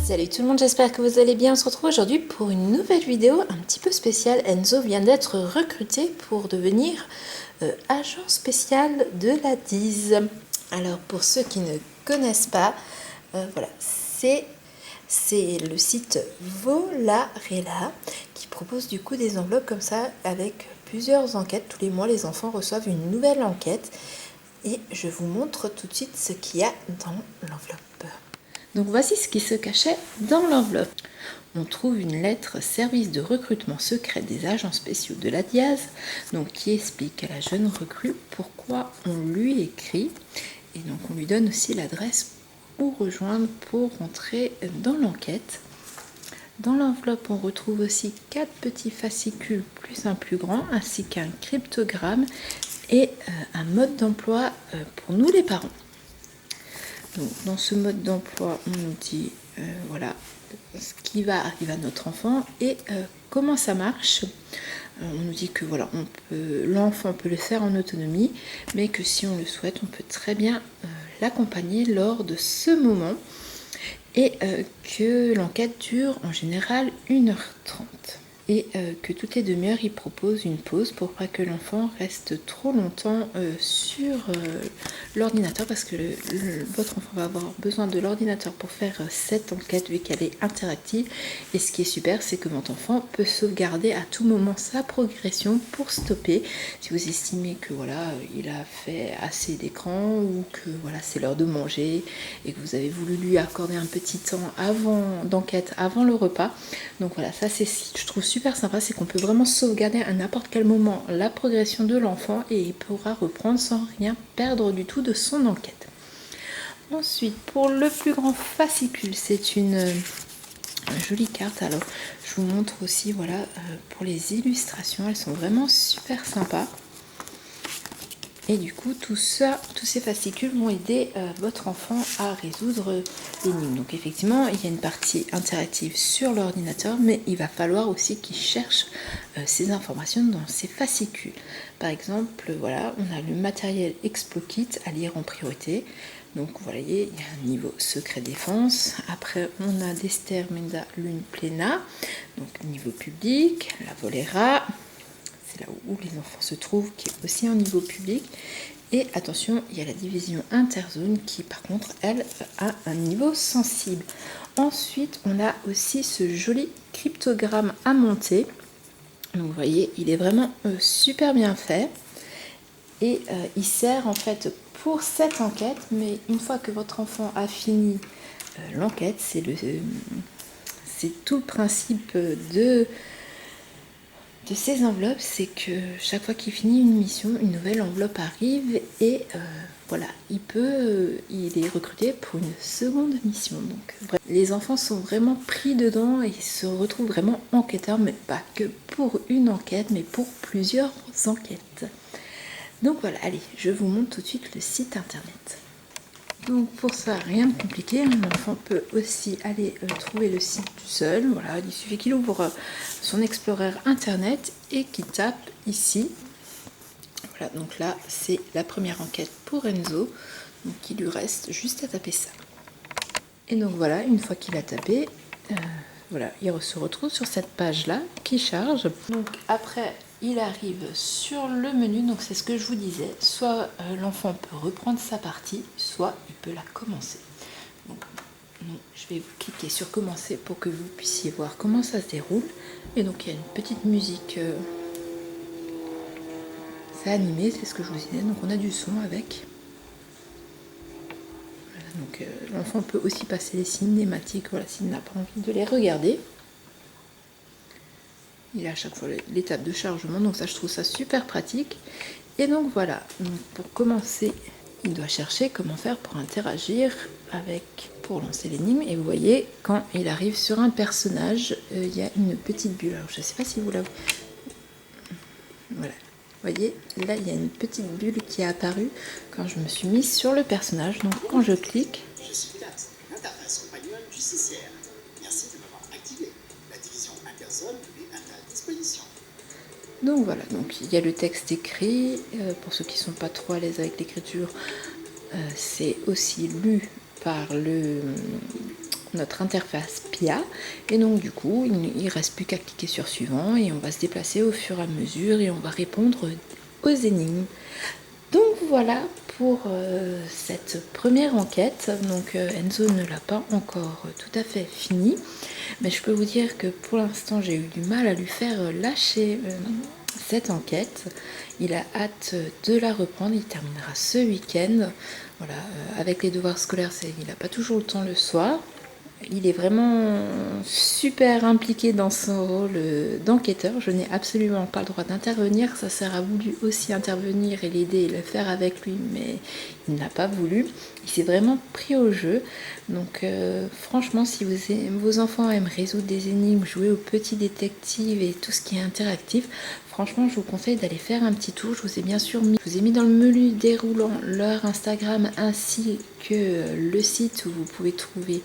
Salut tout le monde, j'espère que vous allez bien. On se retrouve aujourd'hui pour une nouvelle vidéo un petit peu spéciale. Enzo vient d'être recruté pour devenir agent spécial de la DIS. Alors pour ceux qui ne connaissent pas, voilà, c'est le site Volarella qui propose du coup des enveloppes comme ça avec plusieurs enquêtes. Tous les mois, les enfants reçoivent une nouvelle enquête et je vous montre tout de suite ce qu'il y a dans l'enveloppe. Donc voici ce qui se cachait dans l'enveloppe. On trouve une lettre service de recrutement secret des agents spéciaux de la DIAS, donc qui explique à la jeune recrue pourquoi on lui écrit, et donc on lui donne aussi l'adresse où rejoindre pour rentrer dans l'enquête. Dans l'enveloppe, on retrouve aussi 4 petits fascicules plus un plus grand, ainsi qu'un cryptogramme et un mode d'emploi pour nous les parents. Donc, dans ce mode d'emploi, on nous dit voilà ce qui va arriver à notre enfant et comment ça marche. On nous dit que voilà, l'enfant peut le faire en autonomie, mais que si on le souhaite, on peut très bien l'accompagner lors de ce moment et que l'enquête dure en général 1h30. Et que toutes les demi-heures, il propose une pause pour pas que l'enfant reste trop longtemps sur l'ordinateur, parce que votre enfant va avoir besoin de l'ordinateur pour faire cette enquête vu qu'elle est interactive. Et ce qui est super, c'est que votre enfant peut sauvegarder à tout moment sa progression pour stopper. Si vous estimez que voilà, il a fait assez d'écran ou que voilà, c'est l'heure de manger et que vous avez voulu lui accorder un petit temps d'enquête avant le repas. Donc voilà, ça c'est ce que je trouve super sympa, c'est qu'on peut vraiment sauvegarder à n'importe quel moment la progression de l'enfant et il pourra reprendre sans rien perdre du tout de son enquête. Ensuite, pour le plus grand fascicule, c'est une jolie carte. Alors, je vous montre aussi, voilà, pour les illustrations, elles sont vraiment super sympas. Et du coup, tous ces fascicules vont aider votre enfant à résoudre l'énigme. Donc effectivement, il y a une partie interactive sur l'ordinateur, mais il va falloir aussi qu'il cherche ces informations dans ces fascicules. Par exemple, voilà, on a le matériel ExploKit à lire en priorité. Donc vous voyez, il y a un niveau secret défense. Après, on a Dester Menda Lune Plena, donc niveau public, la Volera. C'est là où les enfants se trouvent, qui est aussi en niveau public. Et attention, il y a la division interzone qui, par contre, elle, a un niveau sensible. Ensuite, on a aussi ce joli cryptogramme à monter. Donc, vous voyez, il est vraiment super bien fait. Et il sert en fait pour cette enquête. Mais une fois que votre enfant a fini l'enquête, c'est tout le principe de ces enveloppes, c'est que chaque fois qu'il finit une mission, une nouvelle enveloppe arrive et voilà, il est recruté pour une seconde mission. Donc bref, les enfants sont vraiment pris dedans et se retrouvent vraiment enquêteurs, mais pas que pour une enquête, mais pour plusieurs enquêtes. Donc voilà, allez, je vous montre tout de suite le site internet. Donc pour ça, rien de compliqué, un enfant peut aussi aller trouver le site tout seul. Voilà, il suffit qu'il ouvre son Explorer internet et qu'il tape ici. Voilà, donc là c'est la première enquête pour Enzo. Donc il lui reste juste à taper ça. Et donc voilà, une fois qu'il a tapé, voilà, il se retrouve sur cette page-là qui charge. Donc après, il arrive sur le menu, donc c'est ce que je vous disais, soit l'enfant peut reprendre sa partie, soit il peut la commencer. Donc, je vais cliquer sur commencer pour que vous puissiez voir comment ça se déroule. Et donc il y a une petite musique, c'est animé, c'est ce que je vous disais, donc on a du son avec. Voilà, donc l'enfant peut aussi passer les cinématiques, voilà, s'il n'a pas envie de les regarder. Il a à chaque fois l'étape de chargement, donc ça je trouve ça super pratique. Et donc voilà, donc pour commencer, il doit chercher comment faire pour interagir pour lancer l'énigme. Et vous voyez, quand il arrive sur un personnage, il y a une petite bulle. Alors je ne sais pas si vous la voyez. Voilà, vous voyez, là il y a une petite bulle qui est apparue quand je me suis mise sur le personnage. Donc quand je clique, je suis Pilates, l'interface compagnonne justicière. Merci de m'avoir activé. La division interzone est à ta disposition. donc voilà, donc il y a le texte écrit. Pour ceux qui ne sont pas trop à l'aise avec l'écriture, c'est aussi lu par notre interface PIA, et donc du coup il ne reste plus qu'à cliquer sur suivant et on va se déplacer au fur et à mesure et on va répondre aux énigmes. Donc voilà pour cette première enquête. Donc Enzo ne l'a pas encore tout à fait fini, mais je peux vous dire que pour l'instant j'ai eu du mal à lui faire lâcher cette enquête. Il a hâte de la reprendre, il terminera ce week-end. Voilà, avec les devoirs scolaires, il n'a pas toujours le temps le soir. Il est vraiment super impliqué dans son rôle d'enquêteur. Je n'ai absolument pas le droit d'intervenir. Sa sœur a voulu aussi intervenir et l'aider et le faire avec lui, mais il n'a pas voulu. Il s'est vraiment pris au jeu. Donc franchement, si vos enfants aiment résoudre des énigmes, jouer aux petits détectives et tout ce qui est interactif, franchement, je vous conseille d'aller faire un petit tour. Je vous ai mis dans le menu déroulant leur Instagram ainsi que le site où vous pouvez trouver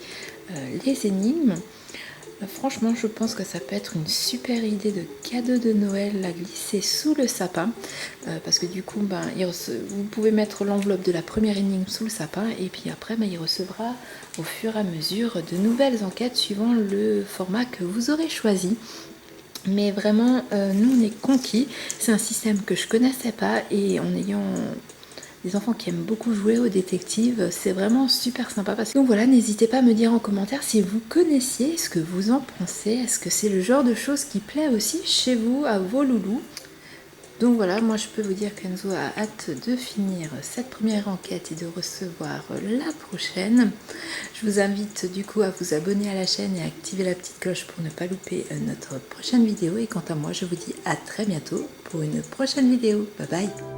les énigmes. Franchement, je pense que ça peut être une super idée de cadeau de Noël à glisser sous le sapin, parce que du coup, vous pouvez mettre l'enveloppe de la première énigme sous le sapin, et puis après, il recevra au fur et à mesure de nouvelles enquêtes suivant le format que vous aurez choisi. Mais vraiment, nous, on est conquis. C'est un système que je connaissais pas, et en ayant des enfants qui aiment beaucoup jouer aux détectives, c'est vraiment super sympa. Donc voilà, n'hésitez pas à me dire en commentaire si vous connaissiez, ce que vous en pensez. Est-ce que c'est le genre de choses qui plaît aussi chez vous, à vos loulous? Donc voilà, moi je peux vous dire qu'Enzo a hâte de finir cette première enquête et de recevoir la prochaine. Je vous invite du coup à vous abonner à la chaîne et à activer la petite cloche pour ne pas louper notre prochaine vidéo. Et quant à moi, je vous dis à très bientôt pour une prochaine vidéo. Bye bye!